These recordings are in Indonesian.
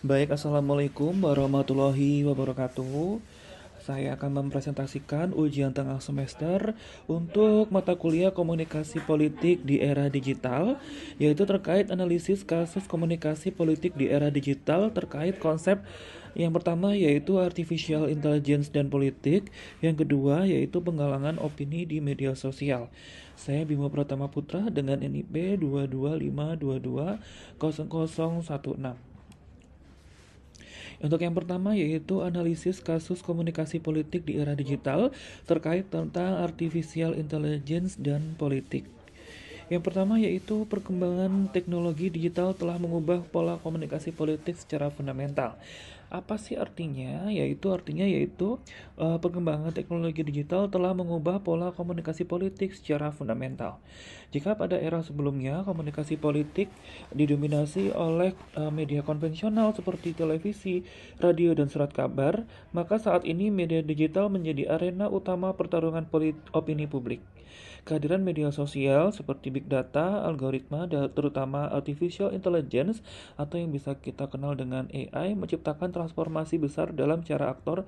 Baik, Assalamualaikum warahmatullahi wabarakatuh. Saya akan mempresentasikan ujian tengah semester untuk mata kuliah komunikasi politik di era digital, yaitu terkait analisis kasus komunikasi politik di era digital terkait konsep yang pertama yaitu artificial intelligence dan politik, yang kedua yaitu penggalangan opini di media sosial. Saya Bimo Pratama Putra dengan NIP 225220016. Untuk yang pertama yaitu analisis kasus komunikasi politik di era digital terkait tentang artificial intelligence dan politik. Yang pertama yaitu perkembangan teknologi digital telah mengubah pola komunikasi politik secara fundamental. Apa sih artinya? Yaitu perkembangan teknologi digital telah mengubah pola komunikasi politik secara fundamental. Jika pada era sebelumnya komunikasi politik didominasi oleh media konvensional seperti televisi, radio, dan surat kabar, maka saat ini media digital menjadi arena utama pertarungan opini publik. Kehadiran media sosial seperti big data, algoritma, terutama artificial intelligence atau yang bisa kita kenal dengan AI menciptakan transformasi besar dalam cara aktor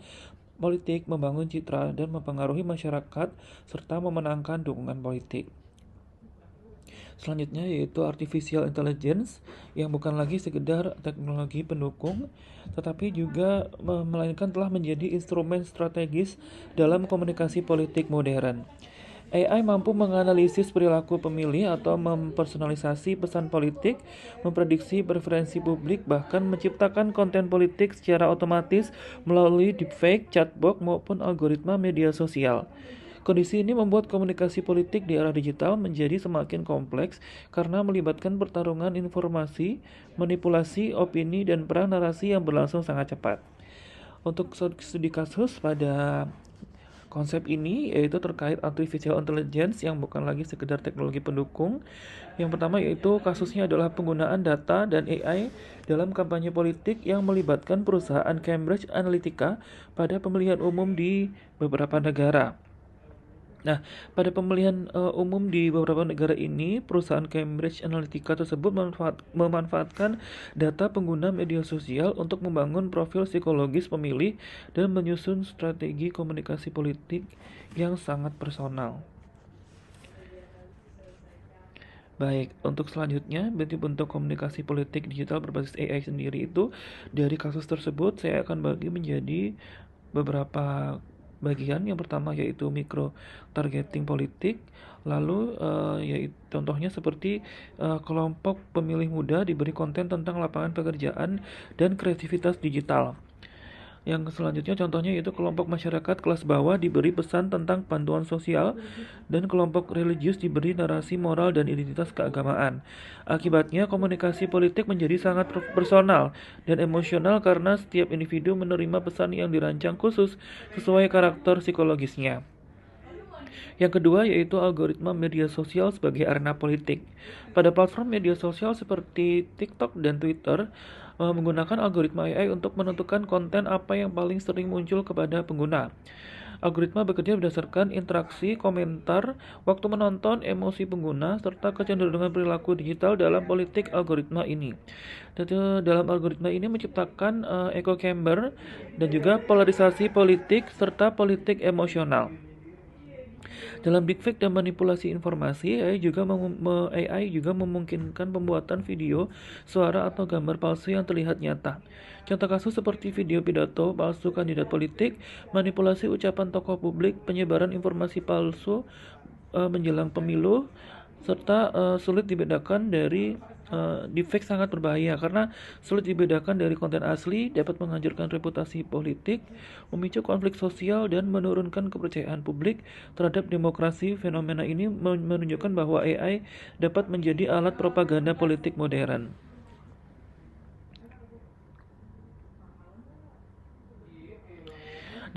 politik membangun citra dan mempengaruhi masyarakat serta memenangkan dukungan politik. Selanjutnya yaitu artificial intelligence yang bukan lagi sekedar teknologi pendukung tetapi juga melainkan telah menjadi instrumen strategis dalam komunikasi politik modern. AI mampu menganalisis perilaku pemilih atau mempersonalisasi pesan politik, memprediksi preferensi publik, bahkan menciptakan konten politik secara otomatis melalui deepfake, chatbot, maupun algoritma media sosial. Kondisi ini membuat komunikasi politik di era digital menjadi semakin kompleks karena melibatkan pertarungan informasi, manipulasi opini, dan perang narasi yang berlangsung sangat cepat. Untuk studi kasus pada konsep ini yaitu terkait artificial intelligence yang bukan lagi sekedar teknologi pendukung. Yang pertama yaitu kasusnya adalah penggunaan data dan AI dalam kampanye politik yang melibatkan perusahaan Cambridge Analytica pada pemilihan umum di beberapa negara. Nah, pada pemilihan umum di beberapa negara ini, perusahaan Cambridge Analytica tersebut memanfaatkan data pengguna media sosial untuk membangun profil psikologis pemilih dan menyusun strategi komunikasi politik yang sangat personal. Baik, untuk selanjutnya, bentuk-bentuk komunikasi politik digital berbasis AI sendiri itu dari kasus tersebut saya akan bagi menjadi beberapa bagian. Yang pertama yaitu micro targeting politik, lalu yaitu contohnya seperti kelompok pemilih muda diberi konten tentang lapangan pekerjaan dan kreativitas digital. Yang selanjutnya contohnya yaitu kelompok masyarakat kelas bawah diberi pesan tentang bantuan sosial dan kelompok religius diberi narasi moral dan identitas keagamaan. Akibatnya komunikasi politik menjadi sangat personal dan emosional karena setiap individu menerima pesan yang dirancang khusus sesuai karakter psikologisnya. Yang kedua yaitu algoritma media sosial sebagai arena politik. Pada platform media sosial seperti TikTok dan Twitter, menggunakan algoritma AI untuk menentukan konten apa yang paling sering muncul kepada pengguna. Algoritma bekerja berdasarkan interaksi, komentar, waktu menonton, emosi pengguna, serta kecenderungan perilaku digital dalam politik algoritma ini. Dalam algoritma ini menciptakan echo chamber dan juga polarisasi politik serta politik emosional. Dalam deepfake dan manipulasi informasi, AI juga memungkinkan pembuatan video, suara, atau gambar palsu yang terlihat nyata. Contoh kasus seperti video pidato palsu kandidat politik, manipulasi ucapan tokoh publik, penyebaran informasi palsu menjelang pemilu, serta sulit dibedakan dari deepfake sangat berbahaya karena sulit dibedakan dari konten asli, dapat menghancurkan reputasi politik, memicu konflik sosial, dan menurunkan kepercayaan publik terhadap demokrasi. Fenomena ini menunjukkan bahwa AI dapat menjadi alat propaganda politik modern.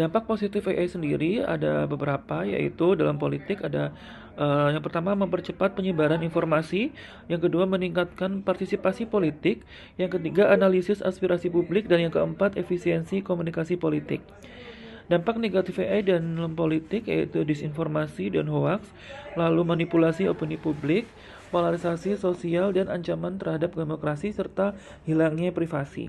Dampak positif AI sendiri ada beberapa, yaitu dalam politik ada yang pertama mempercepat penyebaran informasi, yang kedua meningkatkan partisipasi politik, yang ketiga analisis aspirasi publik, dan yang keempat efisiensi komunikasi politik. Dampak negatif AI dalam politik yaitu disinformasi dan hoaks, lalu manipulasi opini publik, polarisasi sosial, dan ancaman terhadap demokrasi serta hilangnya privasi.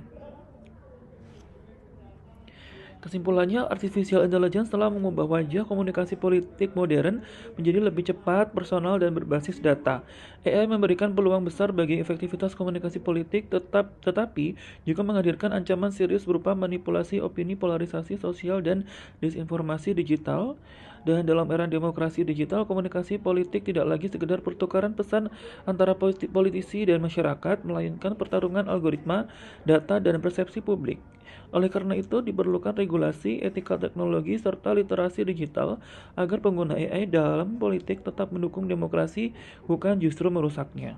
Kesimpulannya, artificial intelligence telah mengubah wajah komunikasi politik modern menjadi lebih cepat, personal, dan berbasis data. AI memberikan peluang besar bagi efektivitas komunikasi politik, tetapi juga menghadirkan ancaman serius berupa manipulasi opini, polarisasi sosial, dan disinformasi digital. Dan dalam era demokrasi digital, komunikasi politik tidak lagi sekedar pertukaran pesan antara politisi dan masyarakat, melainkan pertarungan algoritma, data, dan persepsi publik. Oleh karena itu, diperlukan regulasi, etika teknologi, serta literasi digital agar pengguna AI dalam politik tetap mendukung demokrasi, bukan justru merusaknya.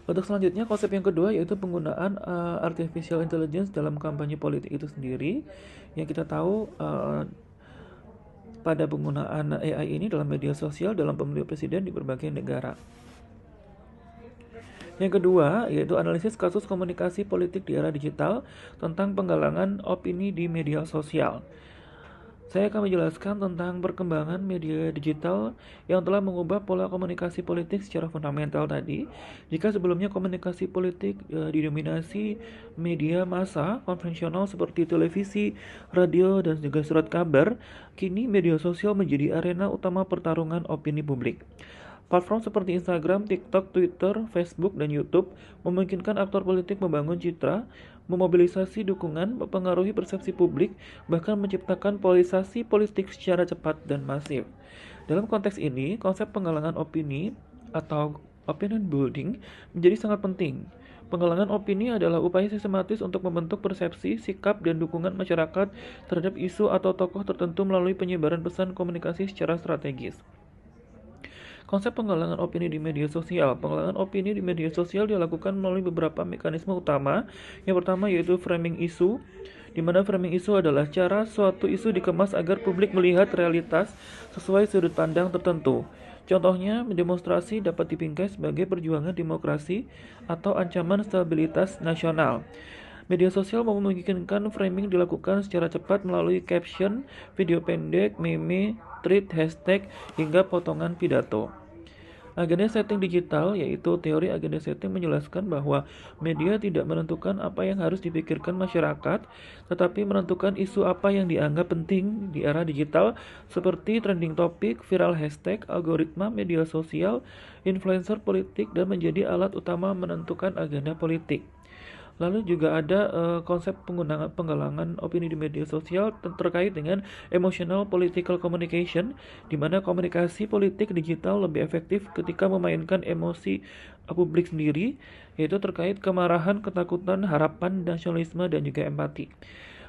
Untuk selanjutnya, konsep yang kedua yaitu penggunaan artificial intelligence dalam kampanye politik itu sendiri. Yang kita tahu pada penggunaan AI ini dalam media sosial dalam pemilu presiden di berbagai negara. Yang kedua, yaitu analisis kasus komunikasi politik di era digital tentang penggalangan opini di media sosial. Saya akan menjelaskan tentang perkembangan media digital yang telah mengubah pola komunikasi politik secara fundamental tadi. Jika sebelumnya komunikasi politik didominasi media massa konvensional seperti televisi, radio, dan juga surat kabar, kini media sosial menjadi arena utama pertarungan opini publik. Platform seperti Instagram, TikTok, Twitter, Facebook, dan YouTube memungkinkan aktor politik membangun citra, memobilisasi dukungan, mempengaruhi persepsi publik, bahkan menciptakan polarisasi politik secara cepat dan masif. Dalam konteks ini, konsep penggalangan opini atau opinion building menjadi sangat penting. Penggalangan opini adalah upaya sistematis untuk membentuk persepsi, sikap, dan dukungan masyarakat terhadap isu atau tokoh tertentu melalui penyebaran pesan komunikasi secara strategis. Konsep penggalangan opini di media sosial. Penggalangan opini di media sosial dilakukan melalui beberapa mekanisme utama. Yang pertama yaitu framing isu, di mana framing isu adalah cara suatu isu dikemas agar publik melihat realitas sesuai sudut pandang tertentu. Contohnya, demonstrasi dapat dibingkai sebagai perjuangan demokrasi atau ancaman stabilitas nasional. Media sosial memungkinkan framing dilakukan secara cepat melalui caption, video pendek, meme, tweet, hashtag, hingga potongan pidato. Agenda setting digital, yaitu teori agenda setting menjelaskan bahwa media tidak menentukan apa yang harus dipikirkan masyarakat, tetapi menentukan isu apa yang dianggap penting di era digital seperti trending topik, viral hashtag, algoritma media sosial, influencer politik, dan menjadi alat utama menentukan agenda politik. Lalu juga ada konsep penggalangan opini di media sosial terkait dengan emotional political communication, di mana komunikasi politik digital lebih efektif ketika memainkan emosi publik sendiri, yaitu terkait kemarahan, ketakutan, harapan, nasionalisme, dan juga empati.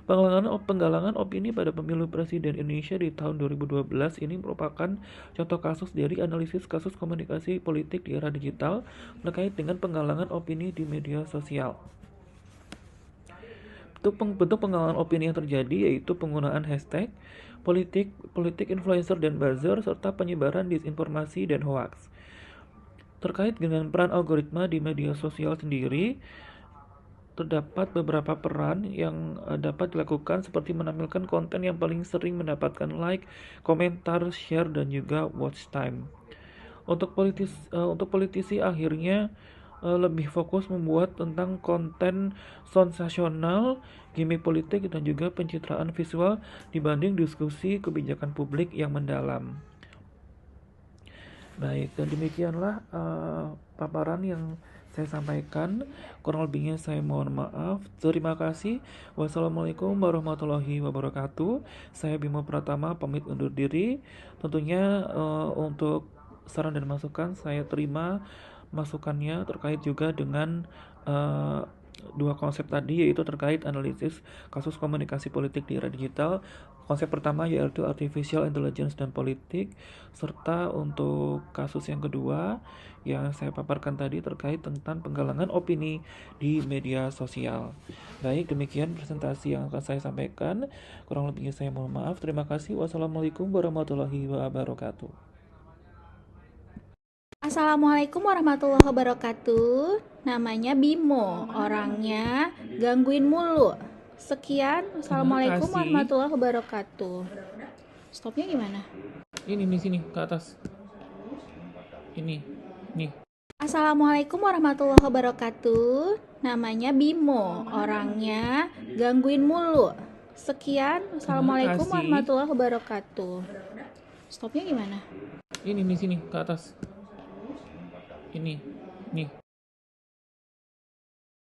Penggalangan opini pada pemilu presiden Indonesia di tahun 2012 ini merupakan contoh kasus dari analisis kasus komunikasi politik di era digital terkait dengan penggalangan opini di media sosial. Bentuk penggalangan opini yang terjadi yaitu penggunaan hashtag, politik influencer dan buzzer, serta penyebaran disinformasi dan hoax. Terkait dengan peran algoritma di media sosial sendiri, terdapat beberapa peran yang dapat dilakukan seperti menampilkan konten yang paling sering mendapatkan like, komentar, share, dan juga watch time. Untuk politisi akhirnya lebih fokus membuat tentang konten sensasional, gimmick politik, dan juga pencitraan visual dibanding diskusi kebijakan publik yang mendalam. Baik, dan demikianlah paparan yang saya sampaikan. Kurang lebihnya saya mohon maaf. Terima kasih. Wassalamualaikum warahmatullahi wabarakatuh. Saya Bimo Pratama pamit undur diri. Tentunya untuk saran dan masukan saya terima masukannya terkait juga dengan dua konsep tadi, yaitu terkait analisis kasus komunikasi politik di era digital. Konsep pertama yaitu artificial intelligence dan politik, serta untuk kasus yang kedua yang saya paparkan tadi terkait tentang penggalangan opini di media sosial. Baik, demikian presentasi yang akan saya sampaikan. Kurang lebihnya saya mohon maaf. Terima kasih. Wassalamualaikum warahmatullahi wabarakatuh. Assalamualaikum warahmatullahi wabarakatuh. Namanya Bimo, orangnya gangguin mulu. Sekian, Assalamualaikum warahmatullahi wabarakatuh. Stopnya gimana? Ini di sini ke atas. Ini, nih. Assalamualaikum warahmatullahi wabarakatuh. Namanya Bimo, orangnya gangguin mulu. Sekian, Assalamualaikum warahmatullahi wabarakatuh. Stopnya gimana? Ini di sini ke atas. Ini, nih.